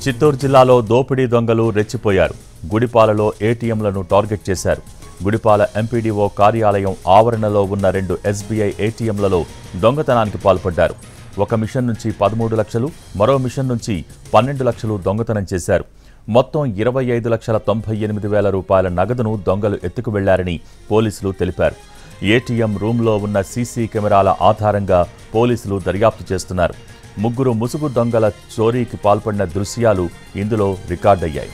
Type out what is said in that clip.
చిత్తూరు జిల్లాలో దోపిడీ దొంగలు రెచ్చిపోయారు. గుడిపాలలో ఏటీఎంలను టార్గెట్ చేశారు. గుడిపాల ఎంపీడీఓ కార్యాలయం ఆవరణలో ఉన్న 2 ఎస్బీఐ ఏటీఎంలలో దొంగతనానికి పాల్పడ్డారు. ఒక మిషన్ నుంచి 13 లక్షలు, మరో మిషన్ నుంచి 12 లక్షలు దొంగతనం చేశారు. మొత్తం 25,98,000 రూపాయల నగదును దొంగలు ఎత్తుకు వెళ్లారని పోలీసులు తెలిపారు. ఏటీఎం రూమ్లో ఉన్న సీసీ కెమెరాల ఆధారంగా పోలీసులు దర్యాప్తు చేస్తున్నారు. 3 ముసుగు దొంగల చోరీకి పాల్పడిన దృశ్యాలు ఇందులో రికార్డయ్యాయి.